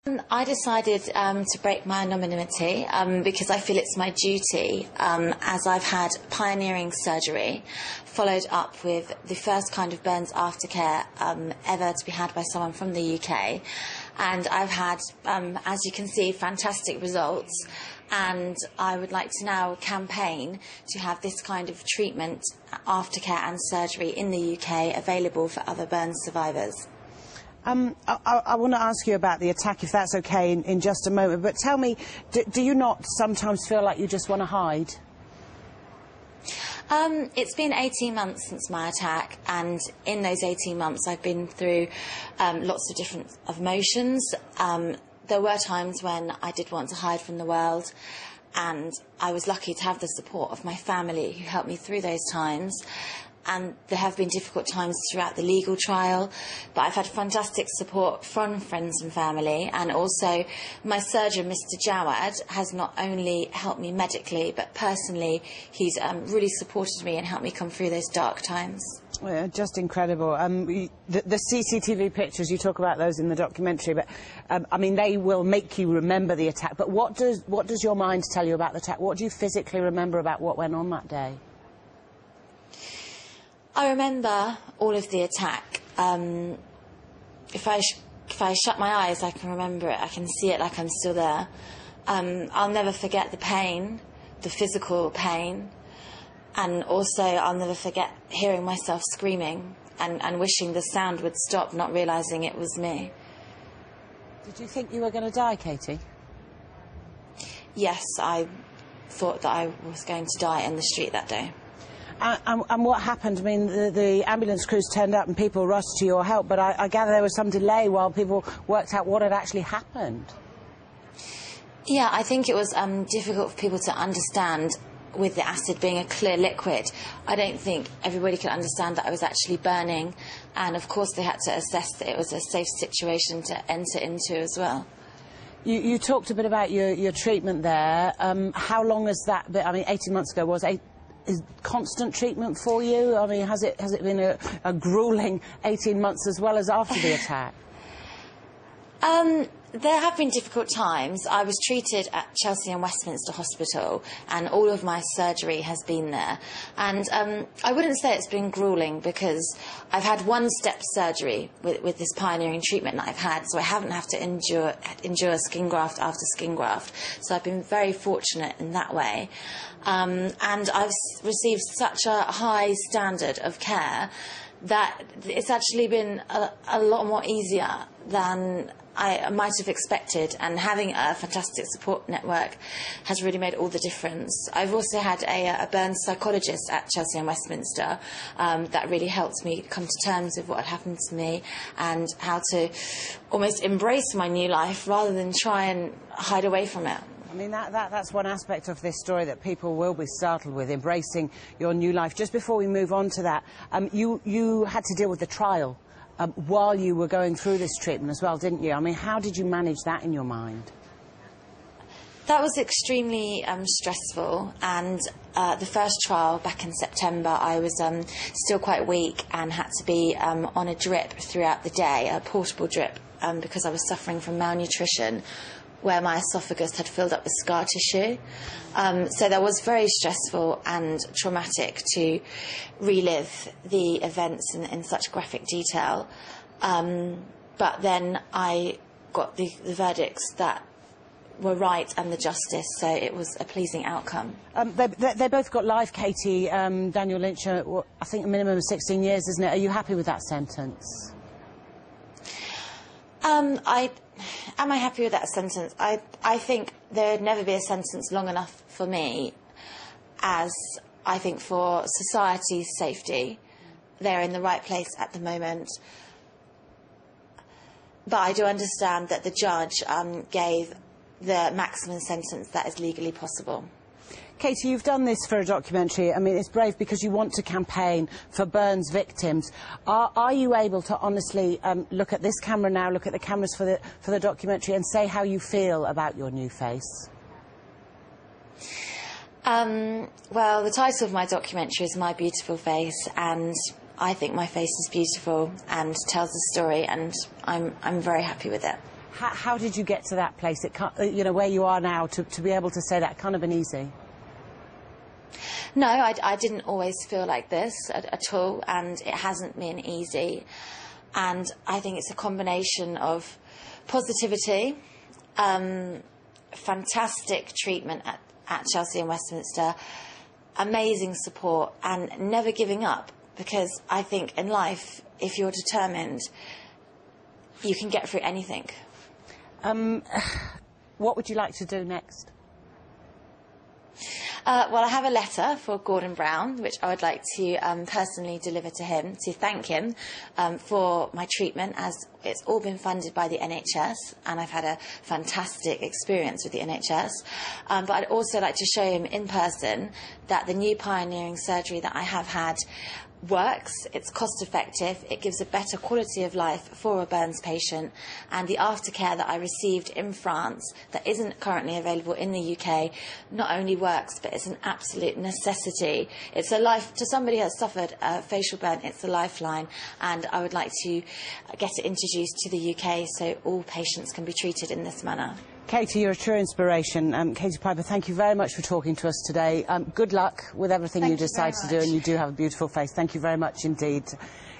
I decided to break my anonymity because I feel it's my duty, as I've had pioneering surgery followed up with the first kind of burns aftercare ever to be had by someone from the UK. And I've had, as you can see, fantastic results. And I would like to now campaign to have this kind of treatment, aftercare and surgery in the UK available for other burn survivors. I want to ask you about the attack, if that's okay, in just a moment. But tell me, do you not sometimes feel like you just want to hide? It's been 18 months since my attack, and in those 18 months I've been through lots of different emotions. There were times when I did want to hide from the world, and I was lucky to have the support of my family who helped me through those times. And there have been difficult times throughout the legal trial, but I've had fantastic support from friends and family, and also my surgeon, Mr. Jawad, has not only helped me medically, but personally he's really supported me and helped me come through those dark times. Yeah, just incredible. The CCTV pictures, you talk about those in the documentary, but I mean, they will make you remember the attack. But what does your mind tell you about the attack? What do you physically remember about what went on that day? I remember all of the attack. If I shut my eyes, I can remember it. I can see it like I'm still there. I'll never forget the pain, the physical pain, and also I'll never forget hearing myself screaming and wishing the sound would stop, not realising it was me. Did you think you were going to die, Katie? Yes, I thought that I was going to die in the street that day. And what happened? I mean, the ambulance crews turned up and people rushed to your help, but I gather there was some delay while people worked out what had actually happened. Yeah, I think it was difficult for people to understand with the acid being a clear liquid. I don't think everybody could understand that I was actually burning, and of course they had to assess that it was a safe situation to enter into as well. You talked a bit about your treatment there. How long has that been? I mean, 18 months ago is constant treatment for you? I mean, has it been a gruelling 18 months as well as after the attack? There have been difficult times. I was treated at Chelsea and Westminster Hospital, and all of my surgery has been there. And I wouldn't say it's been gruelling, because I've had one-step surgery with this pioneering treatment that I've had, so I haven't had to endure skin graft after skin graft. So I've been very fortunate in that way. And I've received such a high standard of care that it's actually been a lot more easier than I might have expected, and having a fantastic support network has really made all the difference. I've also had a burn psychologist at Chelsea and Westminster that really helped me come to terms with what had happened to me and how to almost embrace my new life rather than try and hide away from it. I mean, that's one aspect of this story that people will be startled with, embracing your new life. Just before we move on to that, you had to deal with the trial while you were going through this treatment as well, didn't you? I mean, how did you manage that in your mind? That was extremely stressful, and the first trial back in September I was still quite weak and had to be on a drip throughout the day, a portable drip, because I was suffering from malnutrition, where my esophagus had filled up with scar tissue. So that was very stressful and traumatic to relive the events in such graphic detail. But then I got the verdicts that were right and the justice, so it was a pleasing outcome. They both got life, Katie. Daniel Lynch, I think a minimum of 16 years, isn't it? Are you happy with that sentence? Am I happy with that sentence? I think there'd never be a sentence long enough for me, as I think for society's safety, they're in the right place at the moment. But I do understand that the judge gave the maximum sentence that is legally possible. Katie, you've done this for a documentary. I mean, it's brave because you want to campaign for burns victims. Are you able to honestly look at this camera now, look at the cameras for the documentary, and say how you feel about your new face? Well, the title of my documentary is My Beautiful Face, and I think my face is beautiful and tells the story, and I'm very happy with it. How did you get to that place, you know, where you are now, to be able to say that can't have been easy? No, I didn't always feel like this at all, and it hasn't been easy. And I think it's a combination of positivity, fantastic treatment at Chelsea and Westminster, amazing support, and never giving up. Because I think in life, if you're determined, you can get through anything. What would you like to do next? Well, I have a letter for Gordon Brown, which I would like to personally deliver to him, to thank him for my treatment, as it's all been funded by the NHS, and I've had a fantastic experience with the NHS. But I'd also like to show him in person that the new pioneering surgery that I have had works, it's cost effective, it gives a better quality of life for a burns patient, and the aftercare that I received in France that isn't currently available in the UK not only works, but it's an absolute necessity. It's a life, to somebody who has suffered a facial burn, it's a lifeline, and I would like to get it introduced to the UK so all patients can be treated in this manner. Katie, you're a true inspiration. Katie Piper, thank you very much for talking to us today. Good luck with everything you decide to do, and you do have a beautiful face. Thank you very much indeed.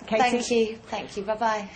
Katie? Thank you. Thank you. Bye-bye.